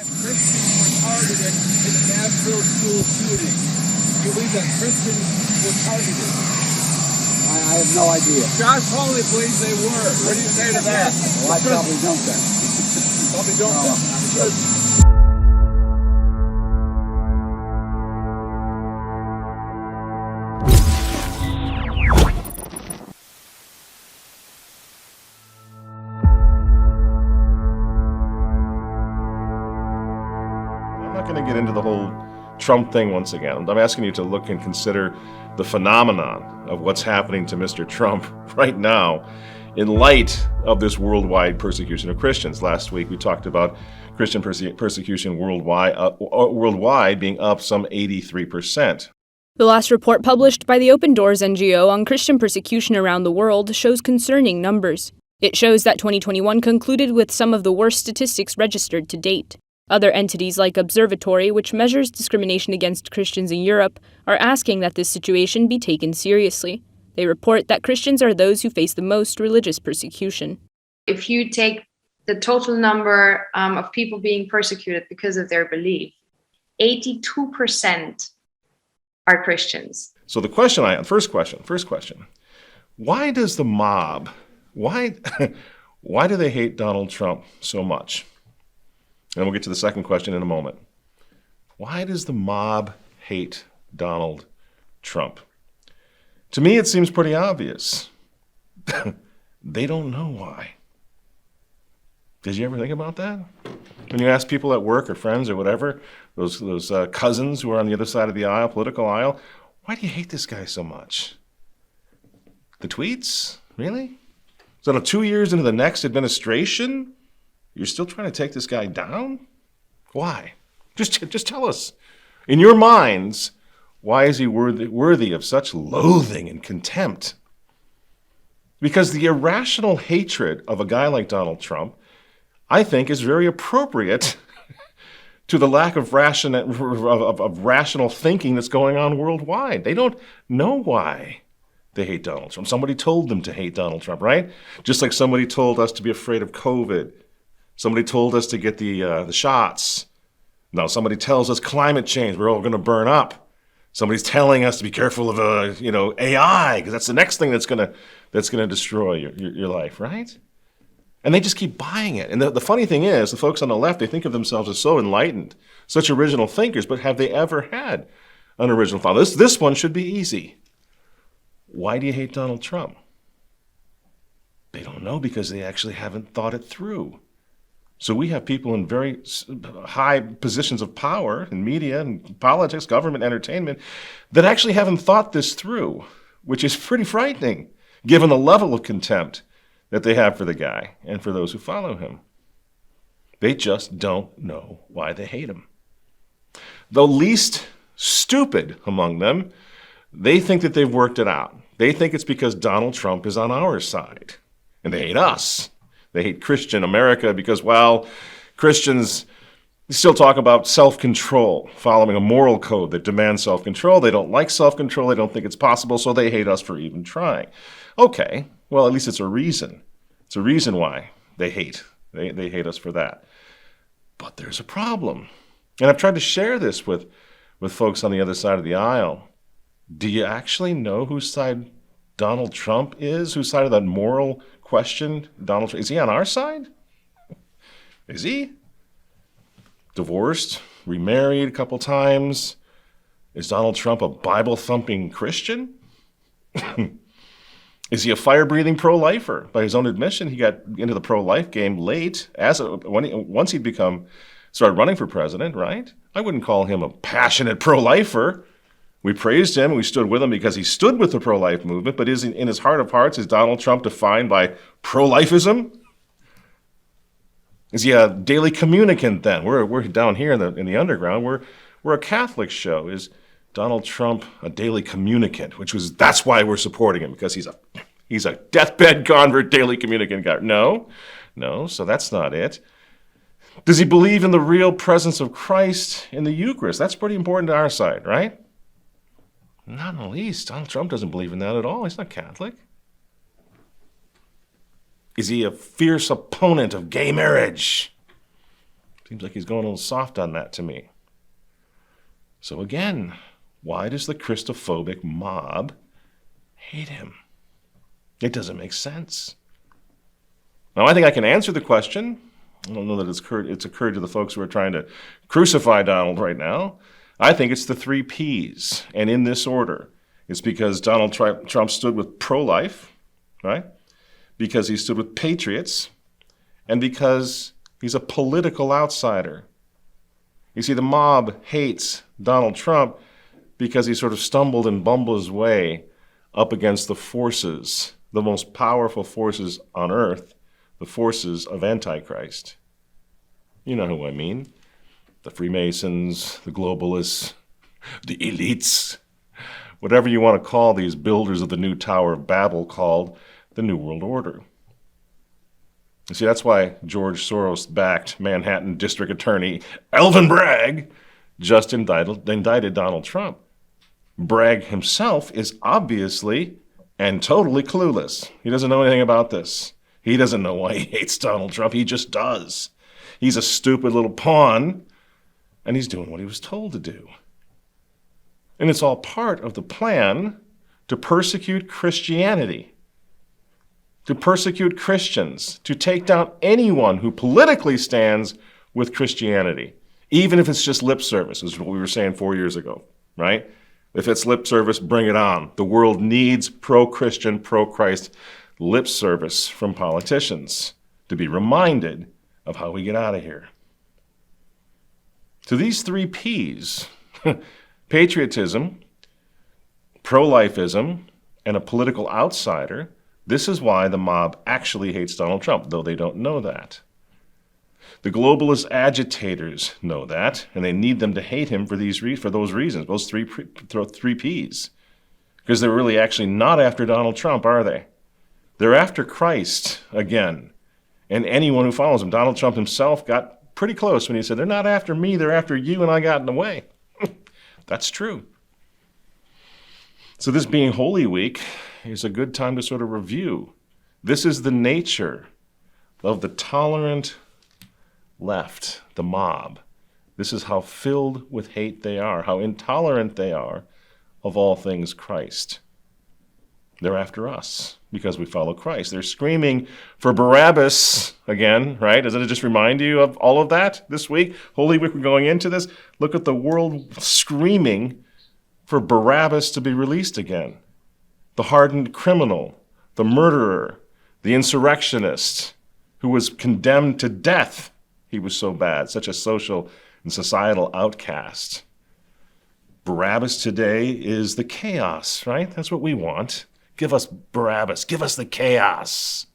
that Christians were targeted in the Nashville school shooting? Do you believe that Christians were targeted? I have no idea. Josh Foley believes they were. What do you say to that? Well, I probably don't then. Probably don't. No. I'm not going to get into the whole Trump thing once again. I'm asking you to look and consider the phenomenon of what's happening to Mr. Trump right now in light of this worldwide persecution of Christians. Last week we talked about Christian persecution worldwide being up some 83%. The last report published by the Open Doors NGO on Christian persecution around the world shows concerning numbers. It shows that 2021 concluded with some of the worst statistics registered to date. Other entities like Observatory, which measures discrimination against Christians in Europe, are asking that this situation be taken seriously. They report that Christians are those who face the most religious persecution. If you take the total number of people being persecuted because of their belief, 82% are Christians. So the first question, why does the mob, why do they hate Donald Trump so much? And we'll get to the second question in a moment. Why does the mob hate Donald Trump? To me, it seems pretty obvious. They don't know why. Did you ever think about that? When you ask people at work or friends or whatever, those cousins who are on the other side of the aisle, political aisle, why do you hate this guy so much? The tweets? Really? So 2 years into the next administration, you're still trying to take this guy down? Why? Just tell us. In your minds, why is he worthy of such loathing and contempt? Because the irrational hatred of a guy like Donald Trump, I think, is very appropriate to the lack of rational thinking that's going on worldwide. They don't know why they hate Donald Trump. Somebody told them to hate Donald Trump, right? Just like somebody told us to be afraid of COVID. Somebody told us to get the shots. Now somebody tells us climate change, we're all going to burn up. Somebody's telling us to be careful of AI, because that's the next thing that's going to destroy your life, right? And they just keep buying it. And the funny thing is, the folks on the left, they think of themselves as so enlightened, such original thinkers, but have they ever had an original thought? This one should be easy. Why do you hate Donald Trump? They don't know because they actually haven't thought it through. So we have people in very high positions of power in media and politics, government, entertainment, that actually haven't thought this through, which is pretty frightening, given the level of contempt that they have for the guy and for those who follow him. They just don't know why they hate him. The least stupid among them, they think that they've worked it out. They think it's because Donald Trump is on our side, and they hate us. They hate Christian America because, well, Christians still talk about self-control, following a moral code that demands self-control. They don't like self-control. They don't think it's possible, so they hate us for even trying. Okay, well, at least it's a reason. It's a reason why they hate. They hate us for that. But there's a problem. And I've tried to share this with folks on the other side of the aisle. Do you actually know whose side Donald Trump is? Whose side of that moral question Donald Trump? Is he on our side? Is he? Divorced, remarried a couple times. Is Donald Trump a Bible-thumping Christian? Is he a fire-breathing pro-lifer? By his own admission, he got into the pro-life game late, once he'd started running for president, right? I wouldn't call him a passionate pro-lifer. We praised him, we stood with him because he stood with the pro-life movement, but in his heart of hearts, is Donald Trump defined by pro-lifism? Is he a daily communicant then? We're down here in the underground, we're a Catholic show. Is Donald Trump a daily communicant? That's why we're supporting him, because he's a deathbed convert daily communicant guy. No, so that's not it. Does he believe in the real presence of Christ in the Eucharist? That's pretty important to our side, right? Not in the least. Donald Trump doesn't believe in that at all. He's not Catholic. Is he a fierce opponent of gay marriage? Seems like he's going a little soft on that to me. So again, why does the Christophobic mob hate him? It doesn't make sense. Now, I think I can answer the question. I don't know that it's occurred to the folks who are trying to crucify Donald right now. I think it's the 3 Ps, and in this order. It's because Donald Trump stood with pro-life, right? Because he stood with patriots, and because he's a political outsider. You see, the mob hates Donald Trump because he sort of stumbled and bumbled his way up against the forces, the most powerful forces on earth, the forces of Antichrist. You know who I mean. The Freemasons, the globalists, the elites, whatever you want to call these builders of the new Tower of Babel called the New World Order. You see, that's why George Soros-backed Manhattan District Attorney Alvin Bragg just indicted Donald Trump. Bragg himself is obviously and totally clueless. He doesn't know anything about this. He doesn't know why he hates Donald Trump. He just does. He's a stupid little pawn, and he's doing what he was told to do. And it's all part of the plan to persecute Christianity, to persecute Christians, to take down anyone who politically stands with Christianity, even if it's just lip service, is what we were saying 4 years ago, right? If it's lip service, bring it on. The world needs pro-Christian, pro-Christ lip service from politicians to be reminded of how we get out of here. So these 3 Ps, patriotism, pro-lifism, and a political outsider, this is why the mob actually hates Donald Trump, though they don't know that. The globalist agitators know that, and they need them to hate him for those reasons, those three Ps. Because they're really actually not after Donald Trump, are they? They're after Christ again, and anyone who follows him. Donald Trump himself got pretty close when he said, they're not after me, they're after you, and I got in the way. That's true. So this being Holy Week is a good time to sort of review. This is the nature of the tolerant left, the mob. This is how filled with hate they are, how intolerant they are of all things Christ. They're after us because we follow Christ. They're screaming for Barabbas again, right? Doesn't it just remind you of all of that this week? Holy Week, we're going into this. Look at the world screaming for Barabbas to be released again. The hardened criminal, the murderer, the insurrectionist who was condemned to death. He was so bad, such a social and societal outcast. Barabbas today is the chaos, right? That's what we want. Give us Barabbas. Give us the chaos.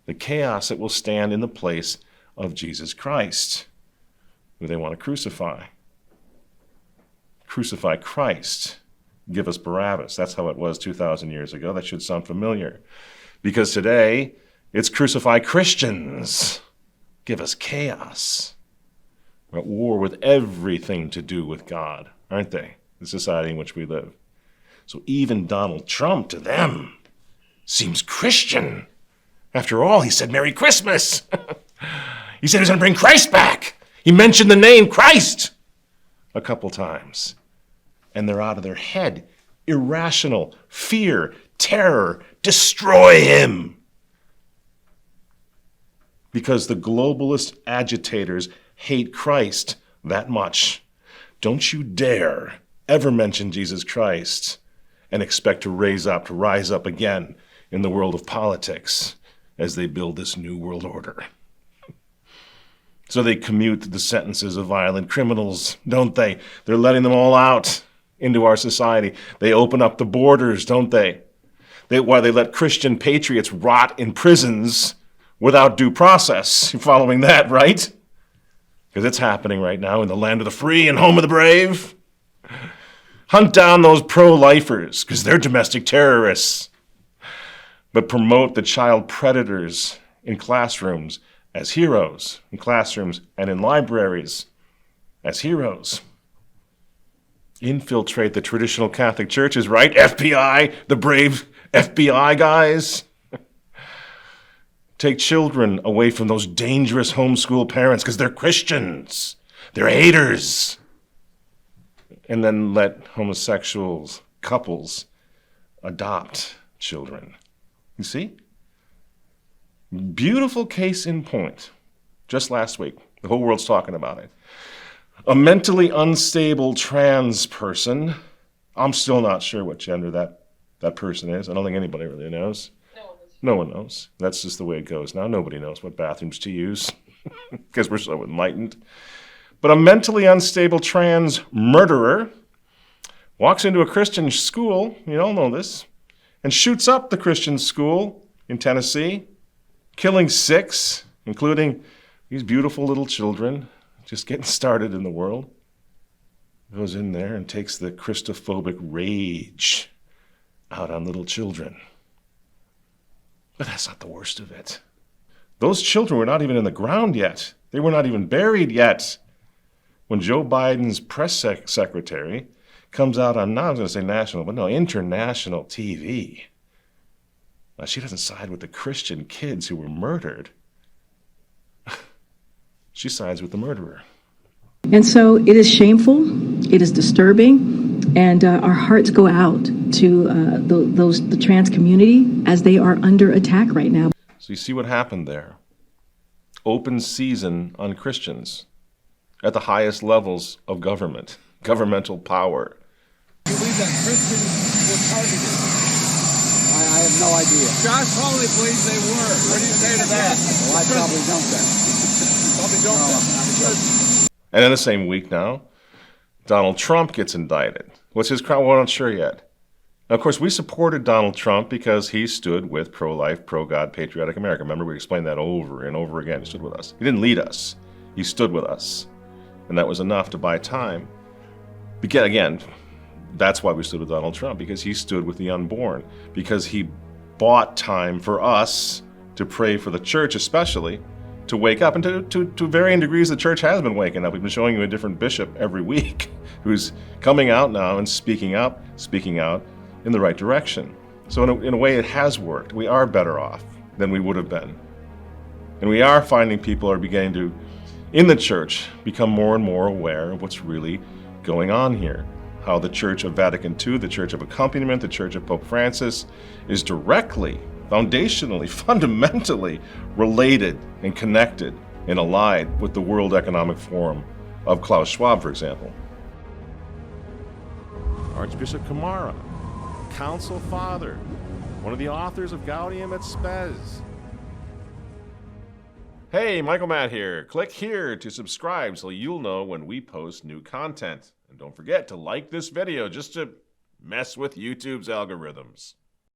The chaos that will stand in the place of Jesus Christ, who they want to crucify. Crucify Christ. Give us Barabbas. That's how it was 2,000 years ago. That should sound familiar. Because today, it's crucify Christians. Give us chaos. We're at war with everything to do with God, aren't they? The society in which we live. So even Donald Trump, to them, seems Christian. After all, he said Merry Christmas. He said he was going to bring Christ back. He mentioned the name Christ a couple times. And they're out of their head. Irrational, fear, terror, destroy him. Because the globalist agitators hate Christ that much. Don't you dare ever mention Jesus Christ and expect to rise up again in the world of politics as they build this new world order. So they commute the sentences of violent criminals, don't they? They're letting them all out into our society. They open up the borders, don't they? While they let Christian patriots rot in prisons without due process. You're following that, right? Because it's happening right now in the land of the free and home of the brave. Hunt down those pro-lifers because they're domestic terrorists. But promote the child predators in classrooms as heroes, in classrooms and in libraries as heroes. Infiltrate the traditional Catholic churches, right? FBI, the brave FBI guys. take children away from those dangerous homeschool parents because they're Christians. They're haters. And then let homosexual couples adopt children. You see? Beautiful case in point. Just last week. The whole world's talking about it. A mentally unstable trans person. I'm still not sure what gender that person is. I don't think anybody really knows. No one knows. That's just the way it goes now. Nobody knows what bathrooms to use because we're so enlightened. But a mentally unstable trans murderer walks into a Christian school, you all know this, and shoots up the Christian school in Tennessee, killing 6, including these beautiful little children just getting started in the world. Goes in there and takes the Christophobic rage out on little children. But that's not the worst of it. Those children were not even in the ground yet. They were not even buried yet. When Joe Biden's press secretary comes out on, I was going to say national, but no, international TV. Now, she doesn't side with the Christian kids who were murdered. She sides with the murderer. And so it is shameful, it is disturbing, and our hearts go out to the trans community as they are under attack right now. So you see what happened there. Open season on Christians at the highest levels of government, governmental power. You believe that Christians were targeted? I have no idea. Josh Hawley believes they were. What do you say to that? Well, I probably don't then. Probably don't. Because And in the same week now, Donald Trump gets indicted. What's his crime? We're not sure yet. Now, of course, we supported Donald Trump because he stood with pro-life, pro-God, patriotic America. Remember, we explained that over and over again. He stood with us. He didn't lead us. He stood with us. And that was enough to buy time. Again, that's why we stood with Donald Trump, because he stood with the unborn, because he bought time for us to pray for the church, especially, to wake up. And to varying degrees, the church has been waking up. We've been showing you a different bishop every week who's coming out now and speaking out in the right direction. So in a way, it has worked. We are better off than we would have been. And we are finding people are beginning to, in the church, become more and more aware of what's really going on here. How the Church of Vatican II, the Church of Accompaniment, the Church of Pope Francis is directly, foundationally, fundamentally related and connected and allied with the World Economic Forum of Klaus Schwab, for example. Archbishop Camara, Council Father, one of the authors of Gaudium et Spes. Hey, Michael Matt here. Click here to subscribe so you'll know when we post new content. And don't forget to like this video just to mess with YouTube's algorithms.